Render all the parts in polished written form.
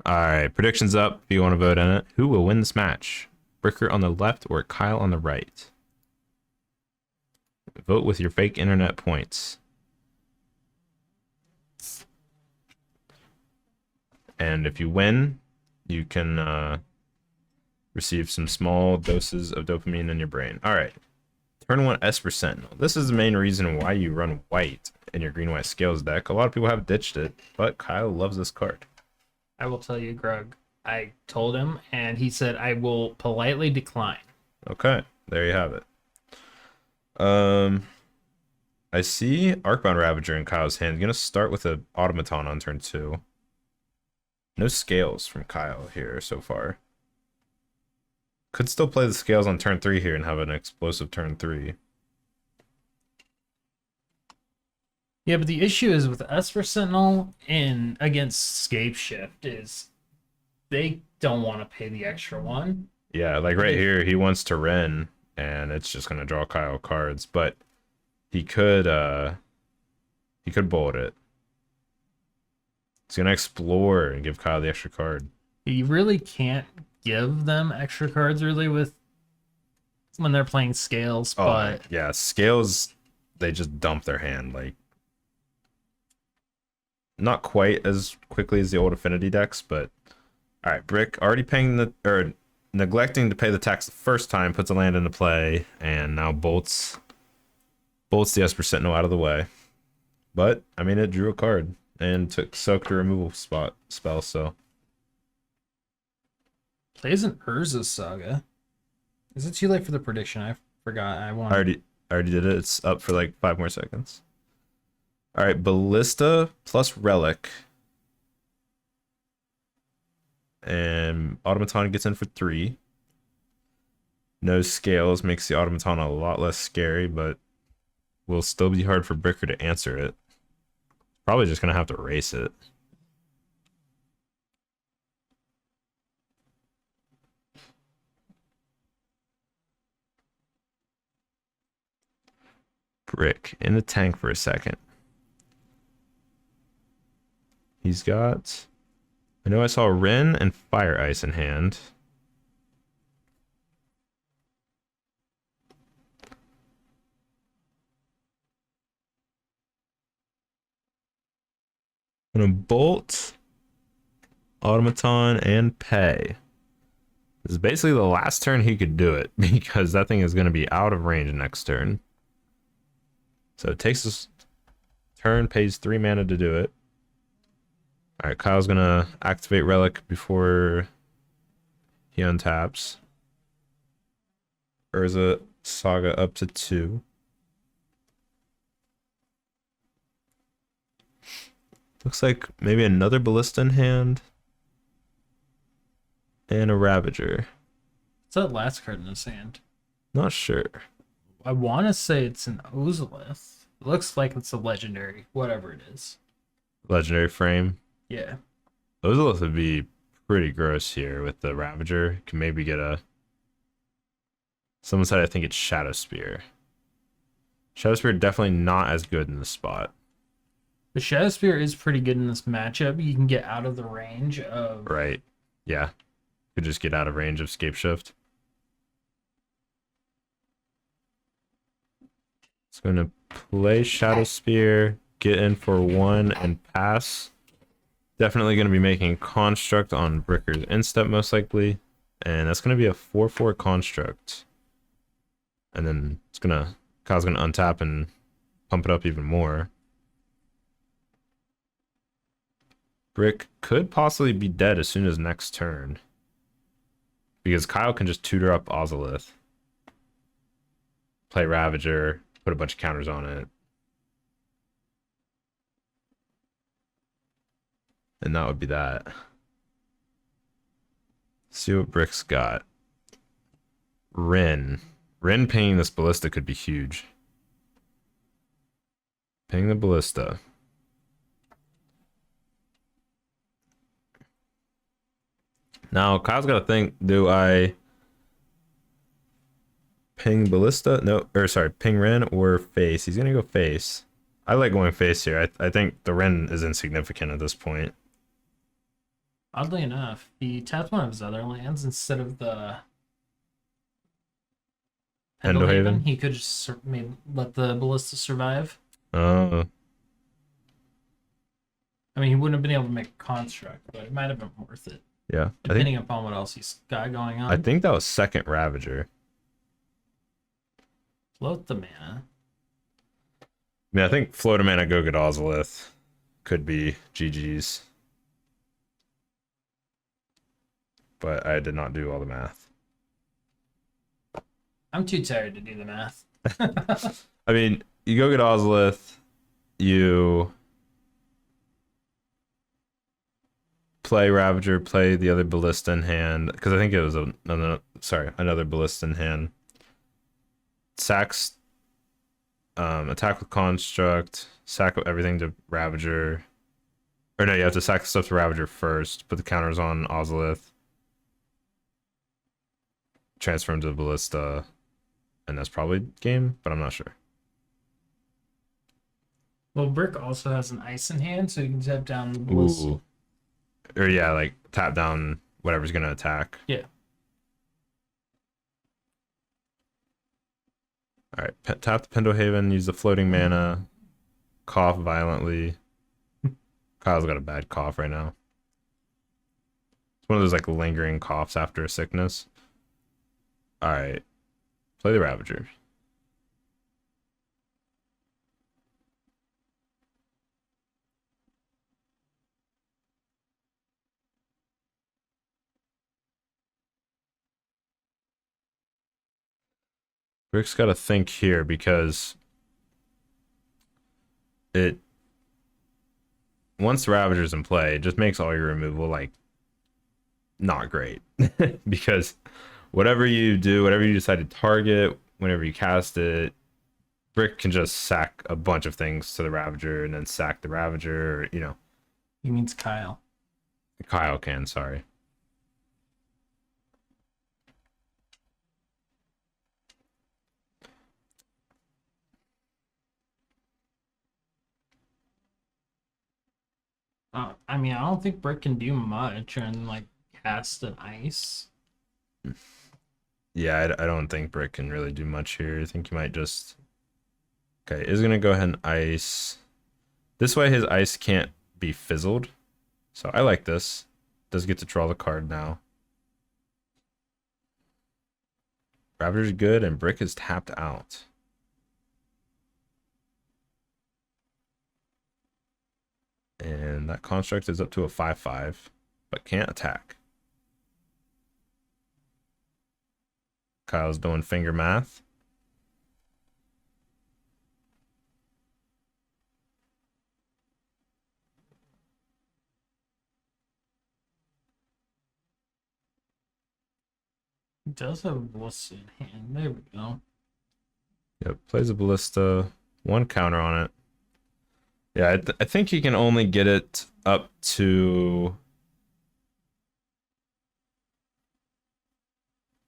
All right, predictions up. If you want to vote in it, who will win this match? Bricker on the left or Kyle on the right? Vote with your fake internet points. And if you win, you can receive some small doses of dopamine in your brain. All right. Turn 1 Esper Sentinel. This is the main reason why you run white in your green-white scales deck. A lot of people have ditched it, but Kyle loves this card. I will tell you, Greg. I told him, and he said I will politely decline. Okay, there you have it. I see Arcbound Ravager in Kyle's hand. Gonna start with an Automaton on turn 2. No scales from Kyle here so far. Could still play the scales on turn 3 here and have an explosive turn 3. Yeah, but the issue is with Esper Sentinel and against Scapeshift is they don't want to pay the extra one. Yeah, like right here, he wants to Ren, and it's just gonna draw Kyle cards, but he could bolt it. He's gonna explore and give Kyle the extra card. You really can't give them extra cards really with when they're playing scales, but yeah, scales, they just dump their hand, like not quite as quickly as the old affinity decks, but all right, Brick already paying the or neglecting to pay the tax the first time, puts a land into play, and now bolts the Esper Sentinel out of the way. But I mean, it drew a card and took soak to removal spell, so plays an Urza Saga. Is it too late for the prediction? I forgot. I already did it. It's up for like 5 more seconds. All right, Ballista plus Relic. And Automaton gets in for 3. No scales makes the Automaton a lot less scary, but will still be hard for Bricker to answer it. Probably just going to have to race it. Brick in the tank for a second. He's got... I know I saw Ren and Fire Ice in hand. I'm gonna bolt, Automaton, and pay. This is basically the last turn he could do it, because that thing is gonna be out of range next turn. So it takes this turn, pays 3 mana to do it. Alright, Kyle's gonna activate Relic before he untaps. Urza Saga up to 2. Looks like maybe another Ballista in hand. And a Ravager. What's that last card in his hand? Not sure. I want to say it's an Ozolith. It looks like it's a legendary, whatever it is. Legendary frame. Yeah. Ozolith would be pretty gross here with the Ravager. Can maybe get a... Someone said I think it's Shadow Spear. Shadow Spear definitely not as good in this spot. The Shadow Spear is pretty good in this matchup. You can get out of the range of... Right. Yeah. Could just get out of range of Scapeshift. It's going to play Shadow Spear, get in for 1, and pass. Definitely going to be making Construct on Bricker's Instep, most likely. And that's going to be a 4/4 Construct. And then it's Kyle's going to untap and pump it up even more. Brick could possibly be dead as soon as next turn. Because Kyle can just tutor up Ozolith. Play Ravager, put a bunch of counters on it. And that would be that. See what Brick's got. Ren. Ren paying this Ballista could be huge. Paying the Ballista. Now, Kyle's got to think, do I ping Ballista? No, or sorry, ping Ren or face? He's going to go face. I like going face here. I think the Ren is insignificant at this point. Oddly enough, he tapped one of his other lands instead of the Pendelhaven. Pendelhaven? He could just let the Ballista survive. Oh, I mean, he wouldn't have been able to make a construct, but it might have been worth it, yeah. depending upon what else he's got going I on. think that was second Ravager. Float the mana. I mean, I think Float a Mana Go Get Ozolith could be GG's. But I did not do all the math. I'm too tired to do the math. I mean, you go get Ozolith, you play Ravager, play the other Ballista in hand, because I think it was another Ballista in hand. Sacks, attack with Construct, sack everything to Ravager. Or no, you have to sack the stuff to Ravager first, put the counters on Ozolith, transfer him to the Ballista, and that's probably game, but I'm not sure. Well, Brick also has an ice in hand, so you can tap down the Ballista. Ooh. Or yeah, like tap down whatever's gonna attack. Yeah. All right, tap the Pendelhaven, use the floating mana, cough violently. Kyle's got a bad cough right now. It's one of those like lingering coughs after a sickness. All right, play the Ravager. Rick's got to think here because it once the Ravager's in play, it just makes all your removal like not great because whatever you do, whatever you decide to target, whenever you cast it, Brick can just sack a bunch of things to the Ravager and then sack the Ravager. Or, you know, He means Kyle. Kyle can. Sorry. I mean, I don't think Brick can do much and like cast an ice. Yeah, I don't think Brick can really do much here. I think he might just. Okay, is gonna go ahead and ice. This way, his ice can't be fizzled. So I like this. Does get to draw the card now. Ravager's good, and Brick is tapped out. And that construct is up to a 5/5, but can't attack. Kyle's doing finger math. He does have a Ballista in hand. There we go. Yep, plays a Ballista. One counter on it. Yeah, I think he can only get it up to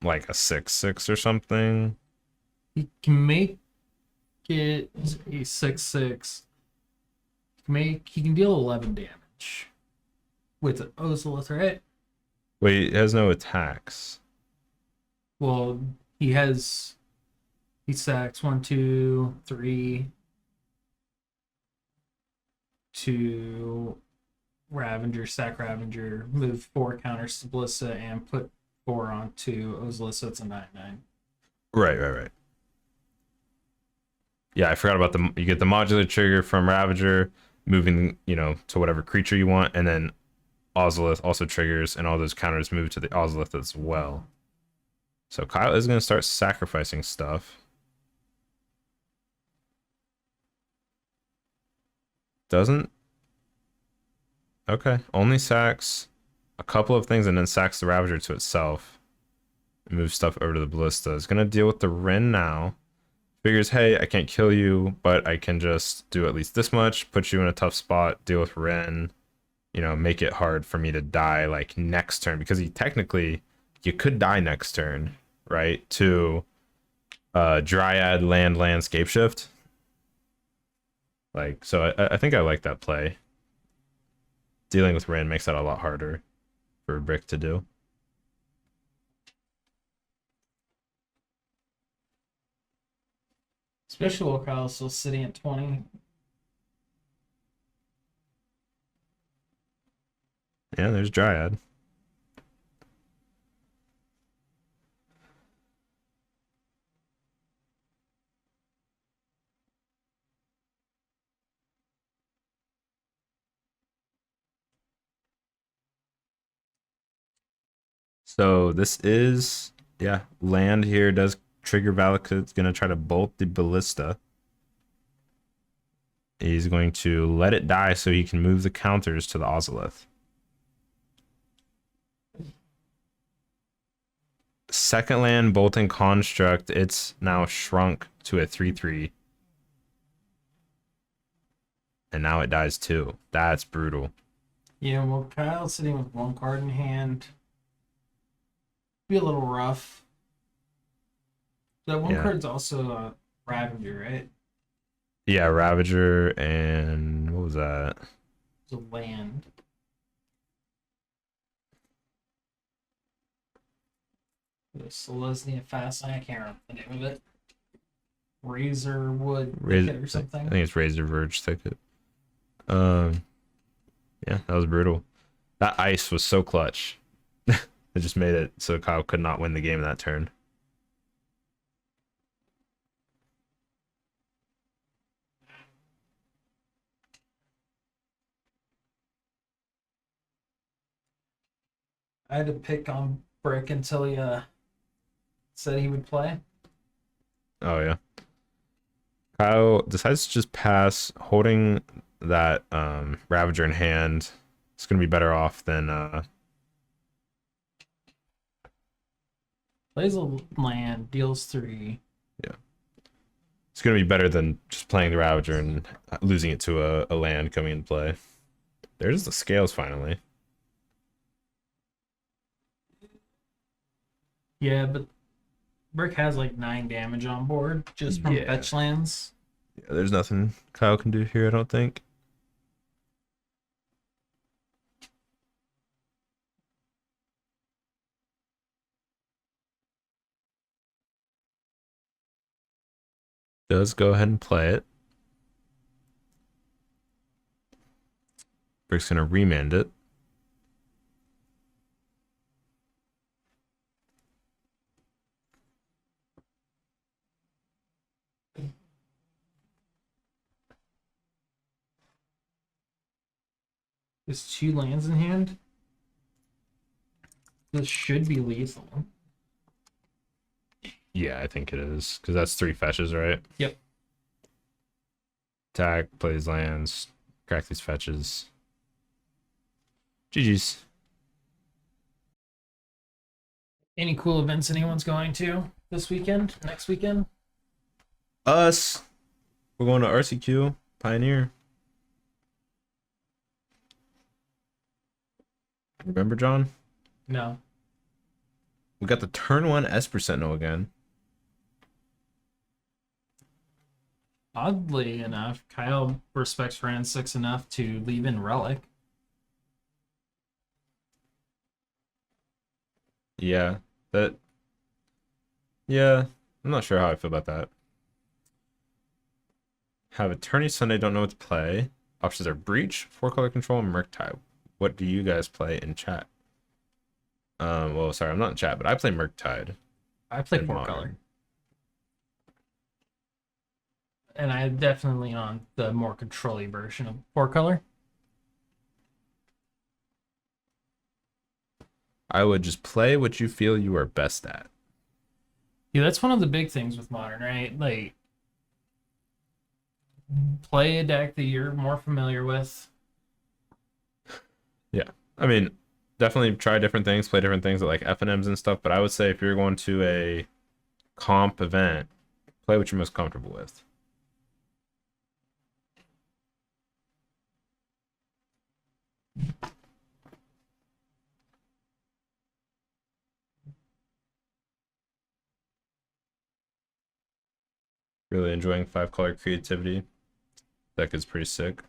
like a 6/6 or something. He can make it a 6/6. He can deal 11 damage with Ozolith, right? Wait, it has no attacks. Well, he sacks 1, 2, 3 to Ravager, sack Ravager, move 4 counters to Ballista, and put 4 onto Ozolith, so it's a 9/9. Right. Yeah, I forgot about you get the modular trigger from Ravager, moving, to whatever creature you want, and then Ozolith also triggers, and all those counters move to the Ozolith as well. So Kyle is going to start sacrificing stuff. Doesn't. Okay, only sacks a couple of things and then sacks the Ravager to itself. Moves stuff over to the Ballista. Is going to deal with the Ren now. Figures, hey, I can't kill you, but I can just do at least this much, put you in a tough spot, deal with Ren, make it hard for me to die like next turn, because you could die next turn, right? To Dryad land Scapeshift. So I think I like that play. Dealing with Ren makes that a lot harder. for Brick to do. Especially while Kyle's still sitting at 20. Yeah, there's Dryad. So this is, yeah, land here does trigger Valak. It's going to try to bolt the Ballista. He's going to let it die so he can move the counters to the Ozolith. Second land, Bolting Construct. It's now shrunk to a 3/3. And now it dies too. That's brutal. Yeah, well, Kyle's sitting with one card in hand. Be a little rough. That one Yeah. card's also Ravager, right? Yeah, Ravager and what was that? It's a land. Selesnya Fast. I can't remember the name of it. Razorwood Thicket or I something. think it's Razor Verge Thicket. Yeah, that was brutal. That ice was so clutch. It just made it so Kyle could not win the game in that turn. I had to pick on Brick until he said he would play. Oh yeah. Kyle decides to just pass, holding that Ravager in hand. It's gonna be better off than Plays a land, deals 3. yeah. It's gonna be better than just playing the Ravager and losing it to a land coming into play. There's the scales finally. Yeah, but Brick has like 9 damage on board just from Yeah. fetch lands. Yeah, there's nothing Kyle can do here, I don't think. Does go ahead and play it. Brick's gonna remand it. There's 2 lands in hand. This should be lethal. Yeah, I think it is. Because that's 3 fetches, right? Yep. Attack, plays lands, crack these fetches. GG's. Any cool events anyone's going to this weekend? Next weekend? Us. We're going to RCQ, Pioneer. Remember, John? No. We got the turn 1 Esper Sentinel again. Oddly enough, Kyle respects Ran 6 enough to leave in Relic. Yeah. That. Yeah. I'm not sure how I feel about that. Have Attorney Sunday, don't know what to play. Options are Breach, 4-color control, and Murktide. What do you guys play in chat? Well, sorry, I'm not in chat, but I play Murktide. I play in 4 Modern. color. And I definitely on the more control-y version of 4 color. I would just play what you feel you are best at. Yeah, that's one of the big things with Modern, right? Like, play a deck that you're more familiar with. Yeah. I mean, definitely try different things, play different things like FNMs and stuff, but I would say if you're going to a comp event, play what you're most comfortable with. Really enjoying 5-color creativity. Deck is pretty sick.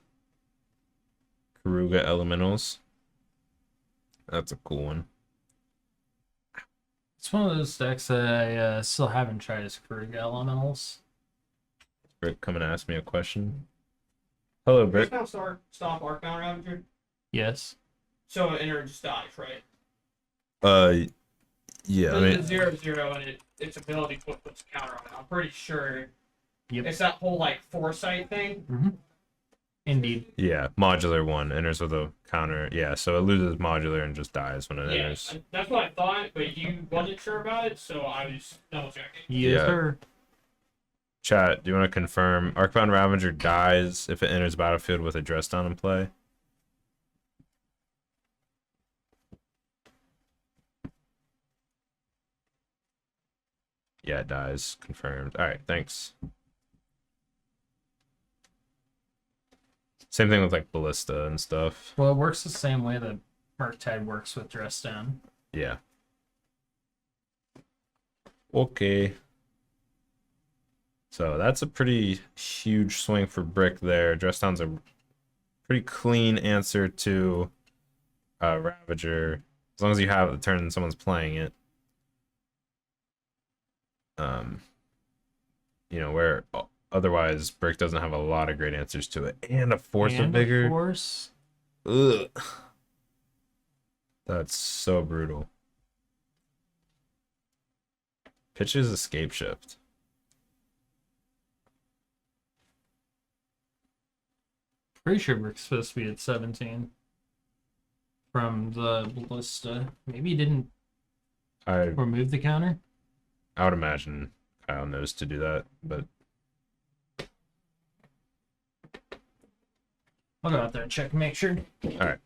Karuga Elementals. That's a cool one. It's one of those decks that I still haven't tried as Krieg elementals. Brick, come and ask me a question. Hello, Brick. Just now stop Arcbound Ravager. Yes. So it enter just dies, right? Yeah, I It's mean, 0/0 and its ability puts a counter on it. I'm pretty sure Yep. it's that whole like foresight thing. Mm-hmm. Indeed. yeah, modular one enters with a counter. Yeah, so it loses modular and just dies when it Yeah, enters. that's what I thought, but you wasn't sure about it, so I was double checking. Yes, Yeah. sir. Chat, do you want to confirm Arcbound Ravager dies if it enters battlefield with a dress down in play? Yeah, it dies. Confirmed. All right, thanks. Same thing with like Ballista and stuff. Well, it works the same way that Murktide works with Dress Down. Yeah. Okay. So that's a pretty huge swing for Brick there. Dress Down's a pretty clean answer to Ravager. As long as you have the turn and someone's playing it. You know, where otherwise Brick doesn't have a lot of great answers to it. And a force of And vigor. Force. Ugh. That's so brutal. Pitches escape shift. Pretty sure Brick's supposed to be at 17 from the Ballista. Maybe he didn't I remove the counter. I would imagine Kyle knows to do that, but I'll go out there and check and make sure. all right.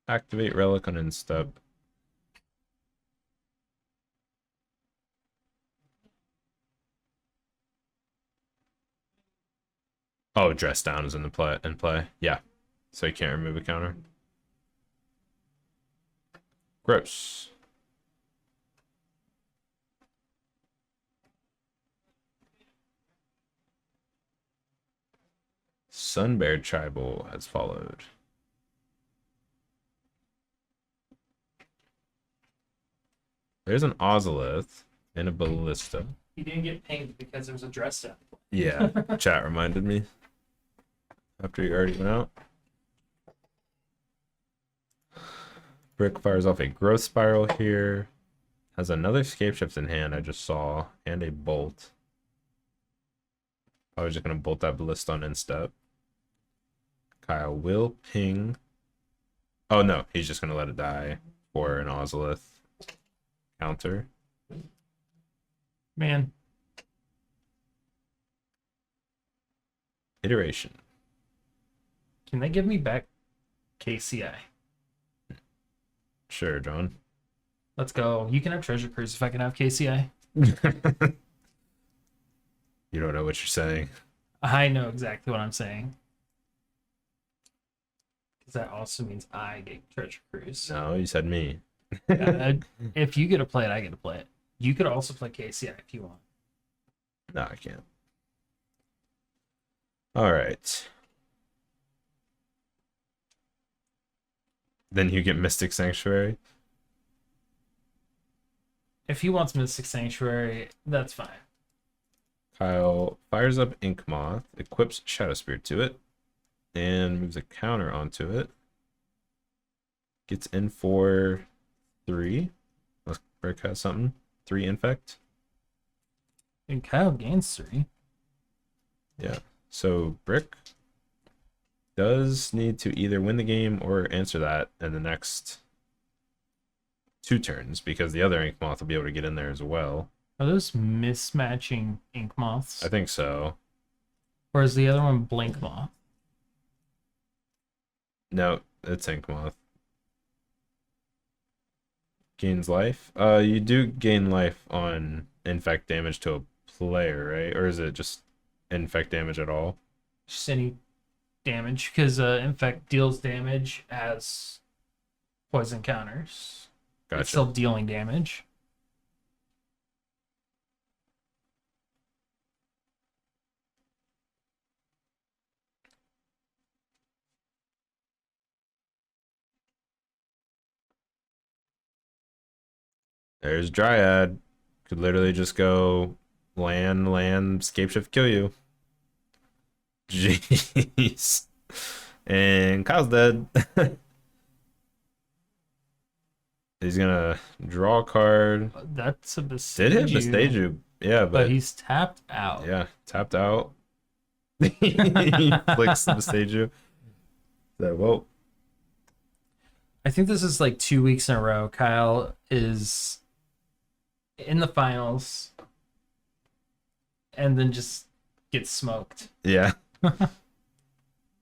Activate relic on instep. Oh, dress down is in the play. Yeah. So you can't remove a counter. Gross. Sunbear Tribal has followed. There's an Ozolith and a Ballista. He didn't get pinged because there was a Dress Down. Yeah, chat reminded me. After you already went out. Brick fires off a growth spiral here. Has another Scapeshift in hand, I just saw, and a bolt. I was just gonna bolt that ballista on instep. Kyle will ping. Oh no, he's just gonna let it die for an Ozolith counter. Man, Iteration. can they give me back KCI? Sure, John. Let's go. You can have Treasure Cruise if I can have KCI. You don't know what you're saying. I know exactly what I'm saying. Because that also means I get Treasure Cruise. No, you said me. If you get to play it, I get to play it. You could also play KCI if you want. No, I can't. All right. Then you get Mystic Sanctuary. If he wants Mystic Sanctuary, that's fine. Kyle fires up Ink Moth, equips Shadow Spear to it, and moves a counter onto it. Gets in for 3. Let's break out something. 3 infect. And Kyle gains 3. Yeah. So Brick does need to either win the game or answer that in the next 2 turns, because the other Ink Moth will be able to get in there as well. Are those mismatching Ink Moths? I think so. Or is the other one Blink Moth? No, it's Ink Moth. Gains life. You do gain life on infect damage to a player, right? Or is it just infect damage at all? Just any damage, because Infect deals damage as poison counters. Gotcha. It's still dealing damage. There's Dryad. Could literally just go land, Scapeshift, kill you. Jeez. And Kyle's dead. He's gonna draw a card. That's a Did Bestage. hit Bestaju. Yeah, But but he's tapped out. yeah, tapped out. He flicks the Bestaju. So, well, I think this is like 2 weeks in a row. Kyle is in the finals and then just gets smoked. yeah.